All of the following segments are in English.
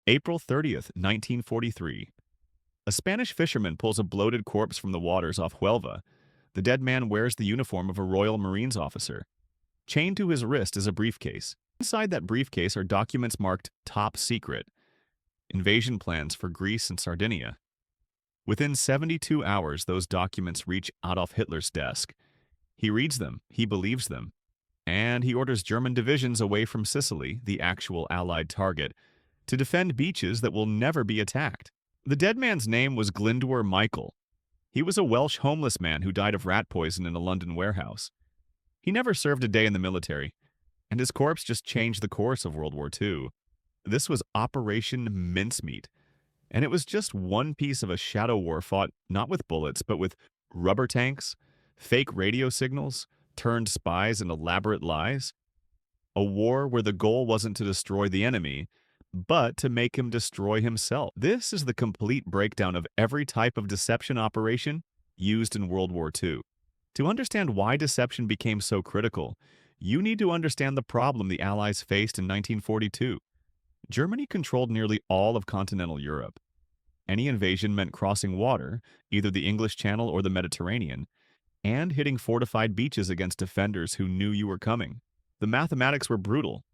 April 30th, 1943. A Spanish fisherman pulls a bloated corpse from the waters off Huelva. The dead man wears the uniform of a Royal Marines officer. Chained to his wrist is a briefcase. Inside that briefcase are documents marked Top Secret, invasion plans for Greece and Sardinia. Within 72 hours, those documents reach Adolf Hitler's desk. He reads them, he believes them, and he orders German divisions away from Sicily, the actual Allied target, to defend beaches that will never be attacked. The dead man's name was Glyndwr Michael. He was a Welsh homeless man who died of rat poison in a London warehouse. He never served a day in the military, and his corpse just changed the course of World War II. This was Operation Mincemeat, and it was just one piece of a shadow war fought not with bullets, but with rubber tanks, fake radio signals, turned spies, and elaborate lies. A war where the goal wasn't to destroy the enemy, but to make him destroy himself. This is the complete breakdown of every type of deception operation used in World War II. To understand why deception became so critical, you need to understand the problem the Allies faced in 1942. Germany controlled nearly all of continental Europe. Any invasion meant crossing water, either the English Channel or the Mediterranean, and hitting fortified beaches against defenders who knew you were coming. The mathematics were brutal.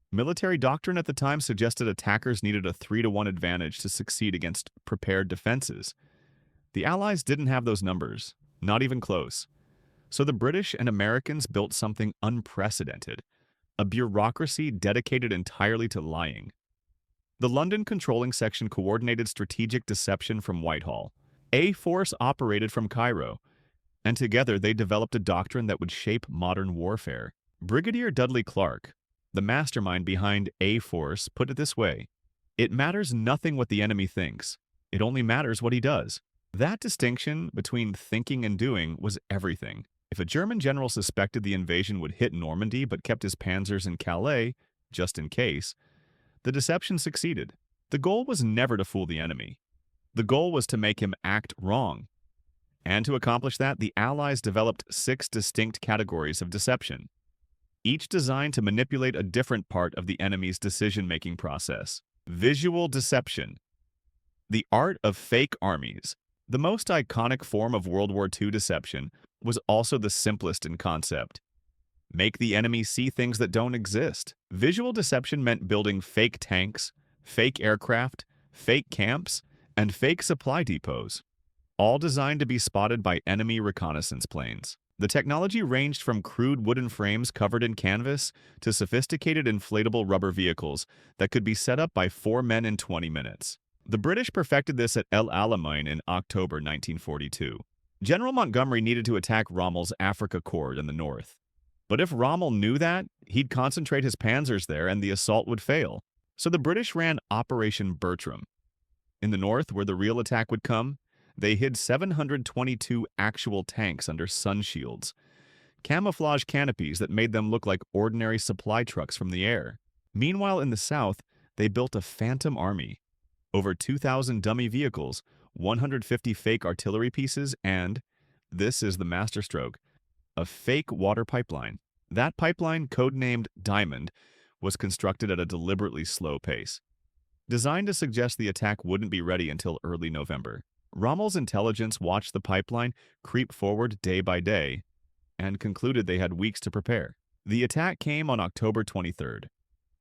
Military doctrine at the time suggested attackers needed a 3-to-1 advantage to succeed against prepared defenses. The Allies didn't have those numbers, not even close. So the British and Americans built something unprecedented, a bureaucracy dedicated entirely to lying. The London Controlling Section coordinated strategic deception from Whitehall. A Force operated from Cairo, and together they developed a doctrine that would shape modern warfare. Brigadier Dudley Clark, the mastermind behind A Force, put it this way: "It matters nothing what the enemy thinks. It only matters what he does." That distinction between thinking and doing was everything. If a German general suspected the invasion would hit Normandy but kept his panzers in Calais, just in case, the deception succeeded. The goal was never to fool the enemy. The goal was to make him act wrong. And to accomplish that, the Allies developed 6 distinct categories of deception, each designed to manipulate a different part of the enemy's decision-making process. Visual deception. The art of fake armies. The most iconic form of World War II deception was also the simplest in concept. Make the enemy see things that don't exist. Visual deception meant building fake tanks, fake aircraft, fake camps, and fake supply depots, all designed to be spotted by enemy reconnaissance planes. The technology ranged from crude wooden frames covered in canvas to sophisticated inflatable rubber vehicles that could be set up by 4 men in 20 minutes. The British perfected this at El Alamein in October 1942. General Montgomery needed to attack Rommel's Africa Corps in the north. But if Rommel knew that, he'd concentrate his panzers there and the assault would fail. So the British ran Operation Bertram. In the north, where the real attack would come, they hid 722 actual tanks under sun shields, camouflage canopies that made them look like ordinary supply trucks from the air. Meanwhile, in the south, they built a phantom army. Over 2,000 dummy vehicles, 150 fake artillery pieces, and, this is the masterstroke, a fake water pipeline. That pipeline, codenamed Diamond, was constructed at a deliberately slow pace, designed to suggest the attack wouldn't be ready until early November. Rommel's intelligence watched the pipeline creep forward day by day and concluded they had weeks to prepare. The attack came on October 23rd.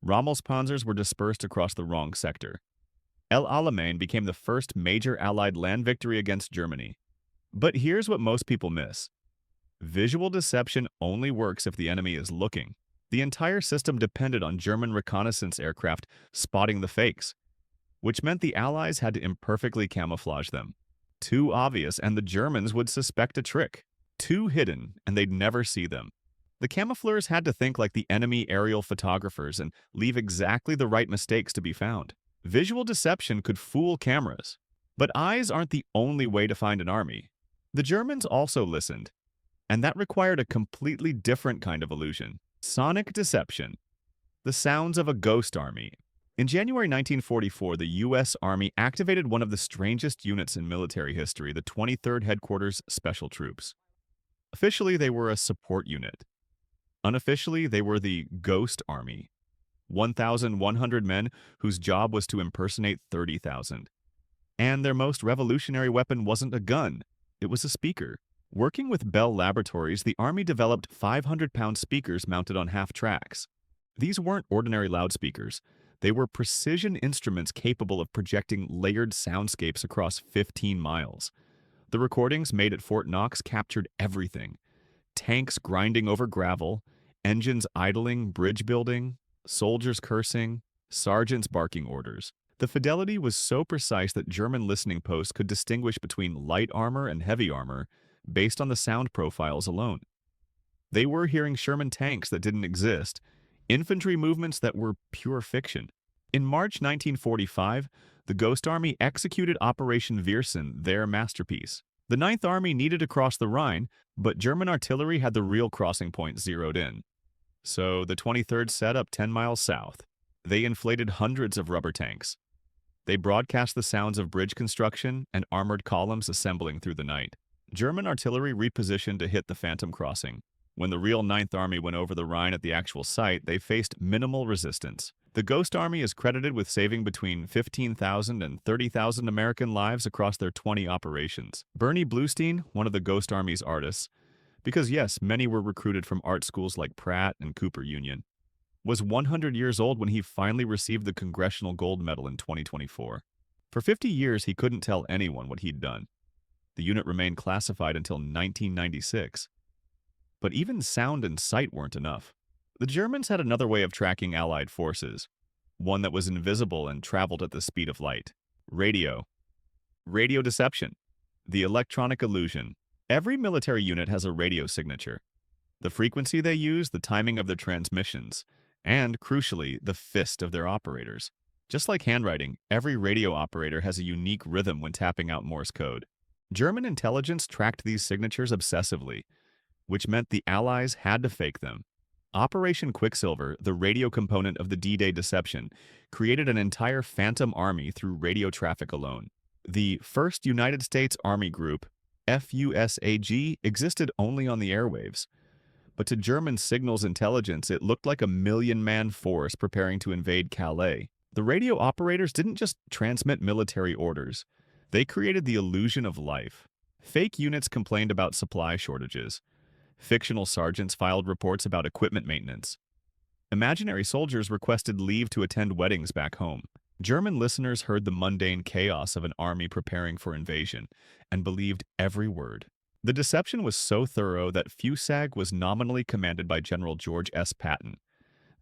Rommel's panzers were dispersed across the wrong sector. El Alamein became the first major Allied land victory against Germany. But here's what most people miss. Visual deception only works if the enemy is looking. The entire system depended on German reconnaissance aircraft spotting the fakes, which meant the Allies had to imperfectly camouflage them. Too obvious, and the Germans would suspect a trick. Too hidden, and they'd never see them. The camoufleurs had to think like the enemy aerial photographers and leave exactly the right mistakes to be found. Visual deception could fool cameras. But eyes aren't the only way to find an army. The Germans also listened, and that required a completely different kind of illusion. Sonic deception. The sounds of a ghost army. In January 1944, the U.S. Army activated one of the strangest units in military history, the 23rd Headquarters Special Troops. Officially, they were a support unit. Unofficially, they were the Ghost Army. 1,100 men whose job was to impersonate 30,000. And their most revolutionary weapon wasn't a gun, it was a speaker. Working with Bell Laboratories, the Army developed 500-pound speakers mounted on half-tracks. These weren't ordinary loudspeakers. They were precision instruments capable of projecting layered soundscapes across 15 miles. The recordings made at Fort Knox captured everything: tanks grinding over gravel, engines idling, bridge building, soldiers cursing, sergeants barking orders. The fidelity was so precise that German listening posts could distinguish between light armor and heavy armor based on the sound profiles alone. They were hearing Sherman tanks that didn't exist, infantry movements that were pure fiction. In March 1945, the Ghost Army executed Operation Mincemeat, their masterpiece. The Ninth Army needed to cross the Rhine, but German artillery had the real crossing point zeroed in. So the 23rd set up 10 miles south. They inflated hundreds of rubber tanks. They broadcast the sounds of bridge construction and armored columns assembling through the night. German artillery repositioned to hit the Phantom Crossing. When the real Ninth Army went over the Rhine at the actual site, they faced minimal resistance. The Ghost Army is credited with saving between 15,000 and 30,000 American lives across their 20 operations. Bernie Bluestein, one of the Ghost Army's artists, because yes, many were recruited from art schools like Pratt and Cooper Union, was 100 years old when he finally received the Congressional Gold Medal in 2024. For 50 years, he couldn't tell anyone what he'd done. The unit remained classified until 1996. But even sound and sight weren't enough. The Germans had another way of tracking Allied forces, one that was invisible and traveled at the speed of light. Radio. Radio deception. The electronic illusion. Every military unit has a radio signature. The frequency they use, the timing of their transmissions, and, crucially, the fist of their operators. Just like handwriting, every radio operator has a unique rhythm when tapping out Morse code. German intelligence tracked these signatures obsessively, which meant the Allies had to fake them. Operation Quicksilver, the radio component of the D-Day deception, created an entire phantom army through radio traffic alone. The 1st United States Army Group, FUSAG, existed only on the airwaves. But to German signals intelligence, it looked like a million-man force preparing to invade Calais. The radio operators didn't just transmit military orders. They created the illusion of life. Fake units complained about supply shortages. Fictional sergeants filed reports about equipment maintenance. Imaginary soldiers requested leave to attend weddings back home. German listeners heard the mundane chaos of an army preparing for invasion and believed every word. The deception was so thorough that FUSAG was nominally commanded by General George S. Patton,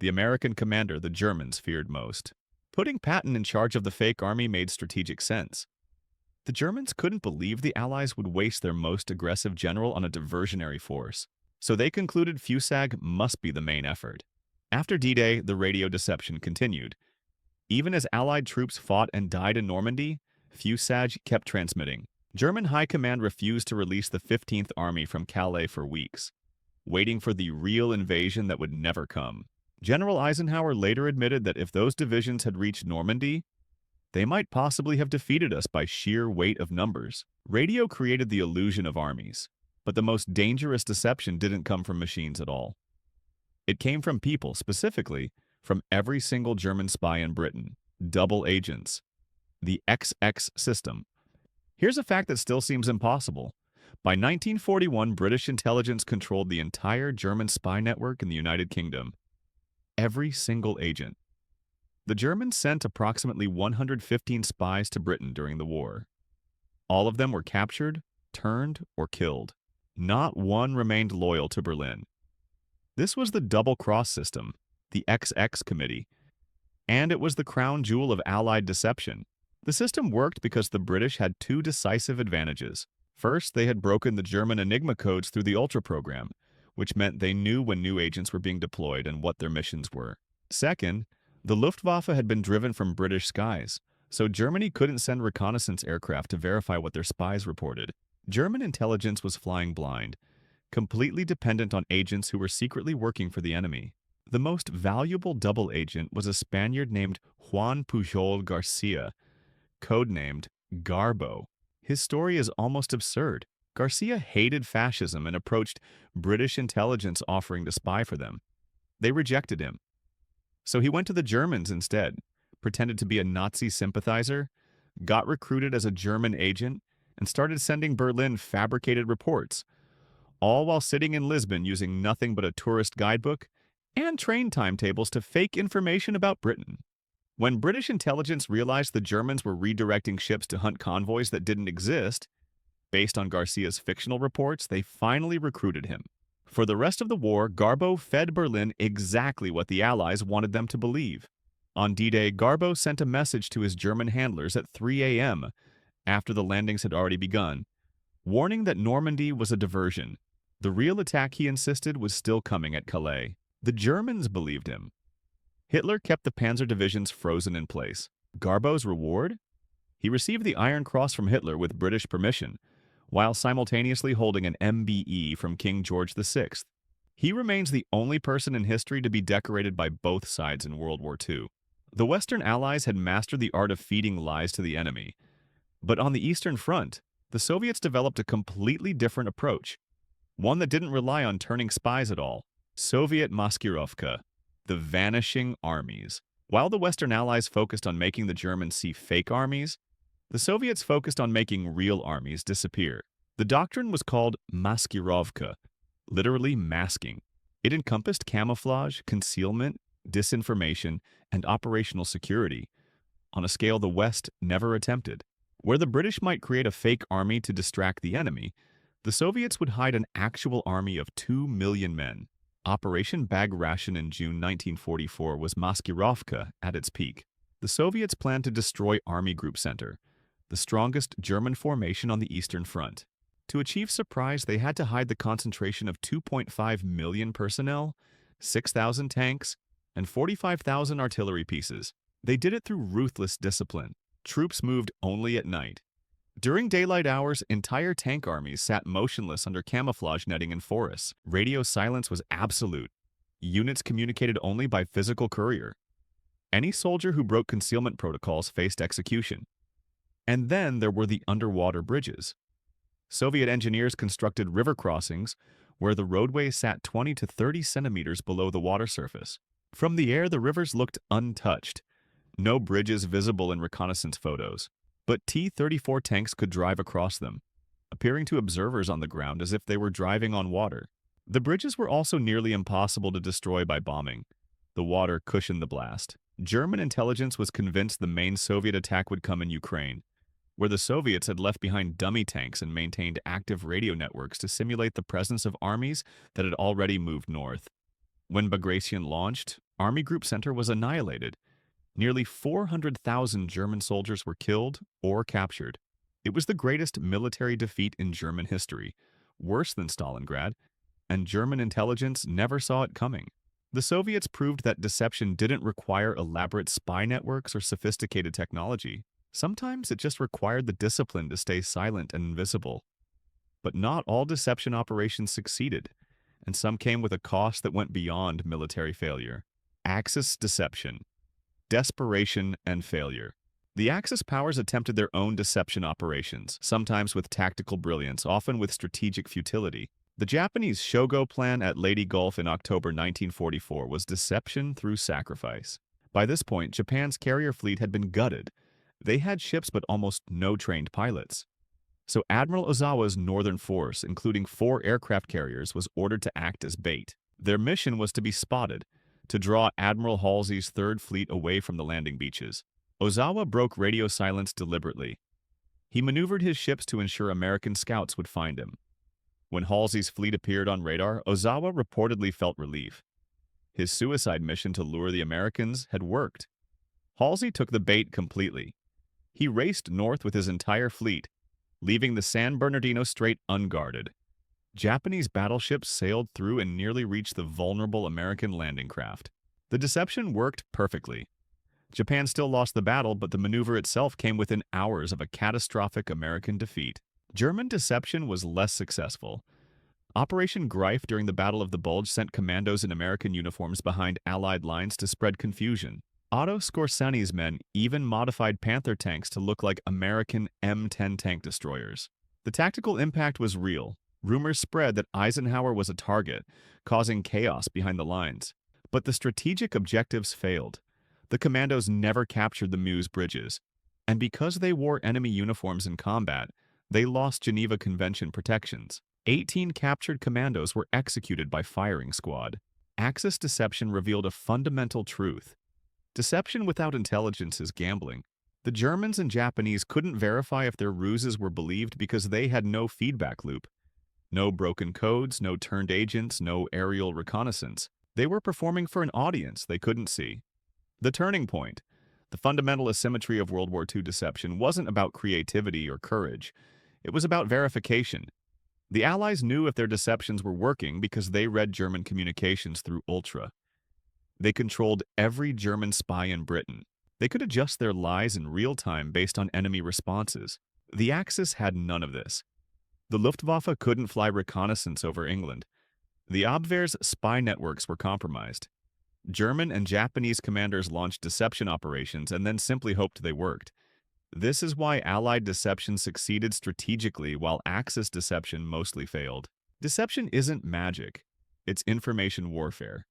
the American commander the Germans feared most. Putting Patton in charge of the fake army made strategic sense. The Germans couldn't believe the Allies would waste their most aggressive general on a diversionary force, so they concluded FUSAG must be the main effort. After D-Day, the radio deception continued. Even as Allied troops fought and died in Normandy, FUSAG kept transmitting. German high command refused to release the 15th Army from Calais for weeks, waiting for the real invasion that would never come. General Eisenhower later admitted that if those divisions had reached Normandy, they might possibly have defeated us by sheer weight of numbers. Radio created the illusion of armies, but the most dangerous deception didn't come from machines at all. It came from people, specifically from every single German spy in Britain, double agents, the XX system. Here's a fact that still seems impossible. By 1941, British intelligence controlled the entire German spy network in the United Kingdom. Every single agent. The Germans sent approximately 115 spies to Britain during the war. All of them were captured, turned, or killed. Not one remained loyal to Berlin. This was the double-cross system, the XX Committee, and it was the crown jewel of Allied deception. The system worked because the British had two decisive advantages. First, they had broken the German Enigma codes through the Ultra program, which meant they knew when new agents were being deployed and what their missions were. Second, the Luftwaffe had been driven from British skies, so Germany couldn't send reconnaissance aircraft to verify what their spies reported. German intelligence was flying blind, completely dependent on agents who were secretly working for the enemy. The most valuable double agent was a Spaniard named Juan Pujol Garcia, codenamed GARBO. His story is almost absurd. Garcia hated fascism and approached British intelligence offering to spy for them. They rejected him. So he went to the Germans instead, pretended to be a Nazi sympathizer, got recruited as a German agent, and started sending Berlin fabricated reports, all while sitting in Lisbon using nothing but a tourist guidebook and train timetables to fake information about Britain. When British intelligence realized the Germans were redirecting ships to hunt convoys that didn't exist, based on Garcia's fictional reports, they finally recruited him. For the rest of the war, Garbo fed Berlin exactly what the Allies wanted them to believe. On D-Day, Garbo sent a message to his German handlers at 3 a.m., after the landings had already begun, warning that Normandy was a diversion. The real attack, he insisted, was still coming at Calais. The Germans believed him. Hitler kept the panzer divisions frozen in place. Garbo's reward? He received the Iron Cross from Hitler with British permission, while simultaneously holding an MBE from King George VI. He remains the only person in history to be decorated by both sides in World War II. The Western Allies had mastered the art of feeding lies to the enemy. But on the Eastern Front, the Soviets developed a completely different approach, one that didn't rely on turning spies at all. Soviet maskirovka, the vanishing armies. While the Western Allies focused on making the Germans see fake armies, the Soviets focused on making real armies disappear. The doctrine was called maskirovka, literally masking. It encompassed camouflage, concealment, disinformation, and operational security, on a scale the West never attempted. Where the British might create a fake army to distract the enemy, the Soviets would hide an actual army of 2 million men. Operation Bag Ration in June 1944 was maskirovka at its peak. The Soviets planned to destroy Army Group Center, the strongest German formation on the Eastern Front. To achieve surprise, they had to hide the concentration of 2.5 million personnel, 6,000 tanks, and 45,000 artillery pieces. They did it through ruthless discipline. Troops moved only at night. During daylight hours, entire tank armies sat motionless under camouflage netting in forests. Radio silence was absolute. Units communicated only by physical courier. Any soldier who broke concealment protocols faced execution. And then there were the underwater bridges. Soviet engineers constructed river crossings where the roadway sat 20 to 30 centimeters below the water surface. From the air, the rivers looked untouched. No bridges visible in reconnaissance photos. But T-34 tanks could drive across them, appearing to observers on the ground as if they were driving on water. The bridges were also nearly impossible to destroy by bombing. The water cushioned the blast. German intelligence was convinced the main Soviet attack would come in Ukraine, where the Soviets had left behind dummy tanks and maintained active radio networks to simulate the presence of armies that had already moved north. When Bagration launched, Army Group Center was annihilated. Nearly 400,000 German soldiers were killed or captured. It was the greatest military defeat in German history, worse than Stalingrad, and German intelligence never saw it coming. The Soviets proved that deception didn't require elaborate spy networks or sophisticated technology. Sometimes it just required the discipline to stay silent and invisible. But not all deception operations succeeded, and some came with a cost that went beyond military failure. Axis deception. Desperation and failure. The Axis powers attempted their own deception operations, sometimes with tactical brilliance, often with strategic futility. The Japanese Shogo plan at Leyte Gulf in October 1944 was deception through sacrifice. By this point, Japan's carrier fleet had been gutted. They had ships but almost no trained pilots. So Admiral Ozawa's northern force, including 4 aircraft carriers, was ordered to act as bait. Their mission was to be spotted, to draw Admiral Halsey's Third Fleet away from the landing beaches. Ozawa broke radio silence deliberately. He maneuvered his ships to ensure American scouts would find him. When Halsey's fleet appeared on radar, Ozawa reportedly felt relief. His suicide mission to lure the Americans had worked. Halsey took the bait completely. He raced north with his entire fleet, leaving the San Bernardino Strait unguarded. Japanese battleships sailed through and nearly reached the vulnerable American landing craft. The deception worked perfectly. Japan still lost the battle, but the maneuver itself came within hours of a catastrophic American defeat. German deception was less successful. Operation Greif during the Battle of the Bulge sent commandos in American uniforms behind Allied lines to spread confusion. Otto Skorzeny men even modified Panther tanks to look like American M10 tank destroyers. The tactical impact was real. Rumors spread that Eisenhower was a target, causing chaos behind the lines. But the strategic objectives failed. The commandos never captured the Meuse bridges, and because they wore enemy uniforms in combat, they lost Geneva Convention protections. 18 captured commandos were executed by firing squad. Axis deception revealed a fundamental truth. Deception without intelligence is gambling. The Germans and Japanese couldn't verify if their ruses were believed because they had no feedback loop. No broken codes, no turned agents, no aerial reconnaissance. They were performing for an audience they couldn't see. The turning point. The fundamental asymmetry of World War II deception wasn't about creativity or courage. It was about verification. The Allies knew if their deceptions were working because they read German communications through Ultra. They controlled every German spy in Britain. They could adjust their lies in real time based on enemy responses. The Axis had none of this. The Luftwaffe couldn't fly reconnaissance over England. The Abwehr's spy networks were compromised. German and Japanese commanders launched deception operations and then simply hoped they worked. This is why Allied deception succeeded strategically while Axis deception mostly failed. Deception isn't magic. It's information warfare.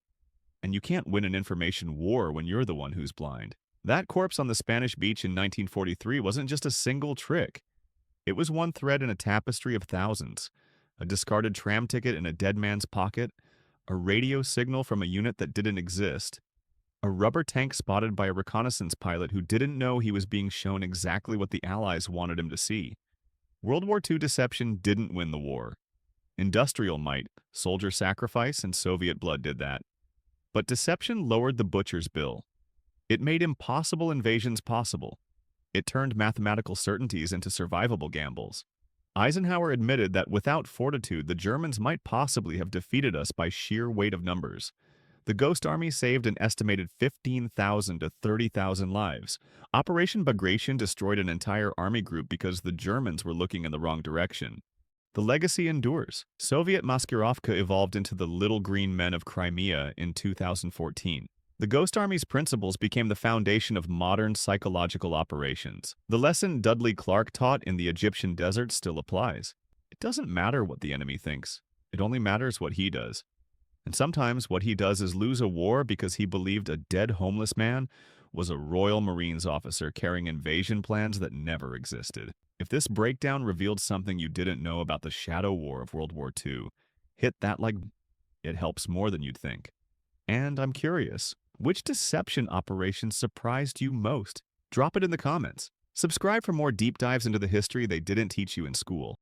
And you can't win an information war when you're the one who's blind. That corpse on the Spanish beach in 1943 wasn't just a single trick. It was one thread in a tapestry of thousands. A discarded tram ticket in a dead man's pocket, a radio signal from a unit that didn't exist, a rubber tank spotted by a reconnaissance pilot who didn't know he was being shown exactly what the Allies wanted him to see. World War II deception didn't win the war. Industrial might, soldier sacrifice, and Soviet blood did that. But deception lowered the butcher's bill. It made impossible invasions possible. It turned mathematical certainties into survivable gambles. Eisenhower admitted that without fortitude, the Germans might possibly have defeated us by sheer weight of numbers. The Ghost Army saved an estimated 15,000 to 30,000 lives. Operation Bagration destroyed an entire army group because the Germans were looking in the wrong direction. The legacy endures. Soviet Maskirovka evolved into the Little Green Men of Crimea in 2014. The Ghost Army's principles became the foundation of modern psychological operations. The lesson Dudley Clark taught in the Egyptian desert still applies. It doesn't matter what the enemy thinks. It only matters what he does. And sometimes what he does is lose a war because he believed a dead homeless man was a Royal Marines officer carrying invasion plans that never existed. If this breakdown revealed something you didn't know about the shadow war of World War II, hit that like it helps more than you'd think. And I'm curious, which deception operation surprised you most? Drop it in the comments. Subscribe for more deep dives into the history they didn't teach you in school.